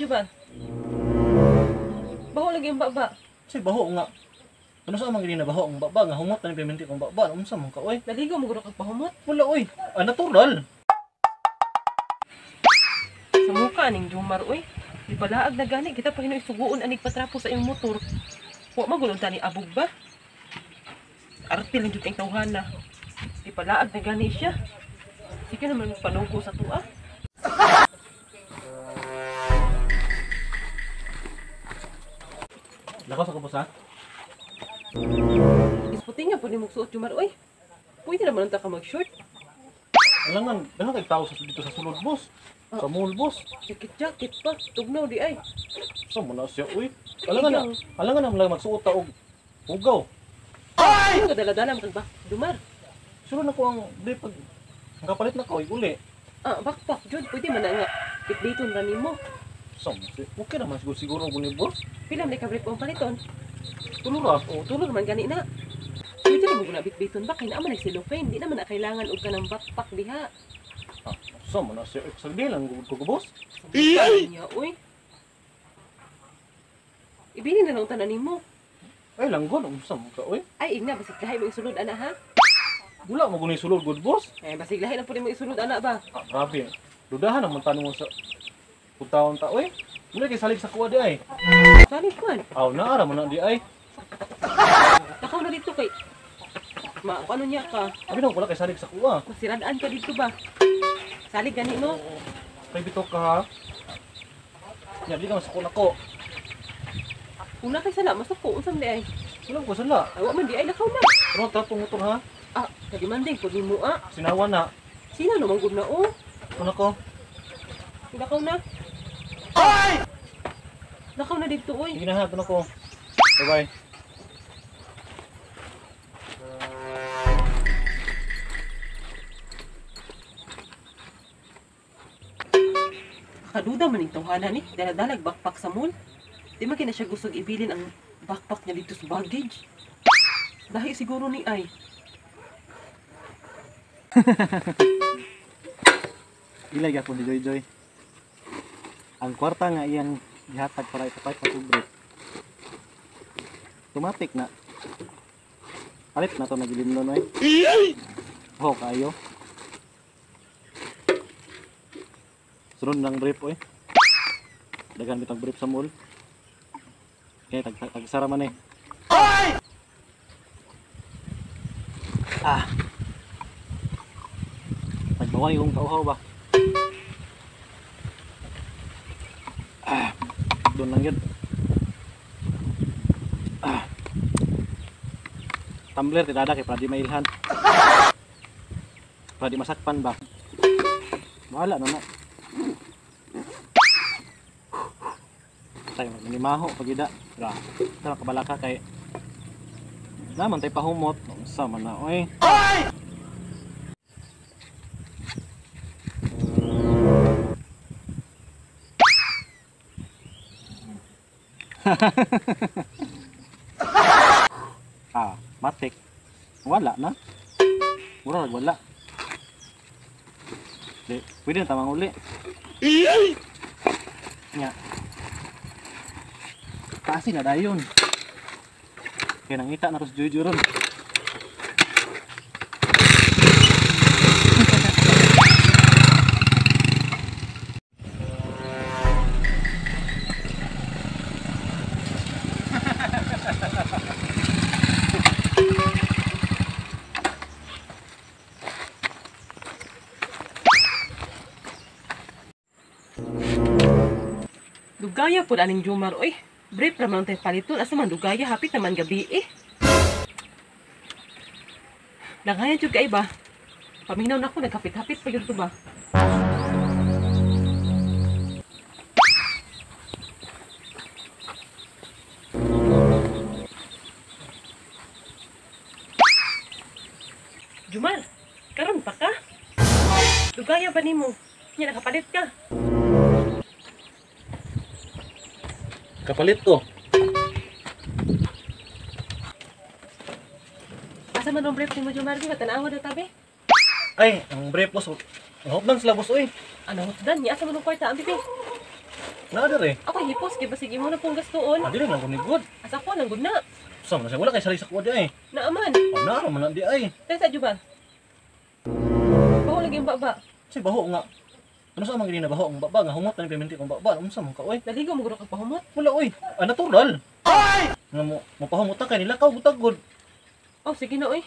Jumar? Baho lagi yung baba. Kasi baho nga. Ano sa amang gini na baho ang baba nga humot na ni piminti kong baba. Unsa man ka oy? Naligo mo guro kag pahumot. Wala oy. Natural. Sa mukha ning Jumar, uy. Di balaag na gani, kita pa hinoy suguon anig patrapo sa iyong motor. Huwag magulong tani abog ba? Artil ang juting tawhana. Di balaag na gani siya. Sige naman panugo sa tuwa. Lakaw sa kapos ha? Isputin nga po ni magsuot Jumar, uy. Pwede naman ang ka mag-short. Alangan, dahil kay tao dito sa sulod boss. Sa mall boss. Jacket pa, tugnaw di ay. Sa mo na siya uy. Alangan na lang magsuot ta og ugaw. Ay! Ano dala-dala mo kag ba? Jumar. Suro na ko ang di pag ang kapalit na ko uli. Ah, backpack, Jud. Pwede man na nga. Bitbiton ra nimo. Sa mo siya. Okay naman siguro guni boss. Pila may kabrit kong paliton. Tulura. O, tulor man gani na. Pwede na mo na bitbiton ba? Kaya naman nagsilofane. Di naman na kailangan og ka ng backpack diha. Ah, sa mo na siya. Sa lang gud ko boss. Sabi niya, uy. Ibili na lang tanan nimo. Ay lang gud unsa mo ka oy. Ay, igna, basig lahi mo isulod, ana, ha? Wala mo guni sulod good boss. Eh, basig lahi na po mo isulod, ana, ba? Ah, grabe. Dudahan naman tanong mo sa putawon ta oy. Mula kay salig sa kuwa di ay. Salit man. Aw naara mo na di ay. Takaw na dito kay... ano niya ka? Abi na wala kay salig sa kuwa. Masiradaan ka dito ba? Salig gani, no? Kay bitok ka ha. Nya di ka masako nako. Una kay sala, masuko, unsam di ay. Wala ko sala. Awa man di ay, lakaw na. Pero tapong motor ha. Ah, kadimanding, pwede mo, ah. Sinawa na. Sino naman gud na, oh? Ano ko? Lakaw na. Ay! Lakaw na dito, uy. Sige na ha, ano ko. Bye-bye. Kaduda man yung tawhana ni. Dala-dalag backpack sa mall. Di man kina siya gusto ibilin ang backpack niya dito sa baggage. Dahil siguro ni ay. Ilay ako ni Joy Joy. Ang kwarta nga iyang gihatag para ipapay sa kubre. Automatic na. Palit na to nagilimnon oy. Oh, kayo. Sunod ng brief oy. Dagan bitang brief sa mall. Okay, tagsara man eh. Ah. Nagbawang yung kauhaw ba? Ah. Doon lang yun. Ah. Tumbler, tidada kay para di mailhan. Para di masakpan ba? Bahala na na. Tayo magmanimaho pag ida. Ito kabalaka kay naman tayo pahumot. Sama na oy. Ah, matik. Wala na. Mura wala. Di, pwede na tamang uli. Nya. Kasi na dayon. Kaya nangita na tos jujuron. Dugaya po aning Jumar, oy. Brief naman tayo paliton. Asa man dugaya, hapit naman gabi eh. Langayan jud kay ba? Paminaw na ako, nagkapit-hapit pa yun to ba? Jumar, karon pa ka? Dugaya ba nimo? Nya nakapalit ka? Kapalit ko. Asa man ang brief ni mo Jumar, di ba tanawa na tabi? Ay, ang brief boss. Ang hotdan sila boss oy. Ano, dan niya asa man ang kwarta ang bibi? Na dire. Ako hipos, kaya ba sige mo na pong gastuon. Adi rin lang kung good. Asa ko, nang good na. Sama na siya. Wala kay sali sa kuha di ay. Naaman. Oh, naaraman na di ay. Kaya sa Juban. Baho lagi yung baba. Kasi baho nga. Ano sa mga ganina baho ang baba nga humot na ni piminti kong baba. Unsa man ka oy? Naligo mo guro kang pahumot. Wala oy. Ah, natural. Ay! Nga mo mapahumot kay nila ka butagod. Oh, sige na oy.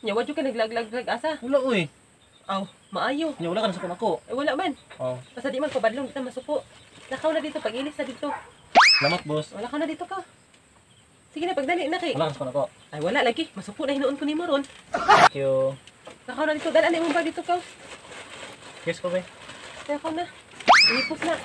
Nya wadyo ka naglaglag asa. Wala oy. Aw, maayo. Nya wala ka na sa ako. Eh wala man. Oh, Basta di man ko badlong kita masuko. Nakaw na dito, pag-ilis na dito. salamat boss. Wala ka na dito ka. Sige na, pagdali na kay. Wala ka sa ako. Ay wala lagi, masuko na hinuon ko ni Maron. Thank you. Nakaw na dito, dalan mo ba dito ka? Kiss ko ba? Nakaw na. Ihipos na.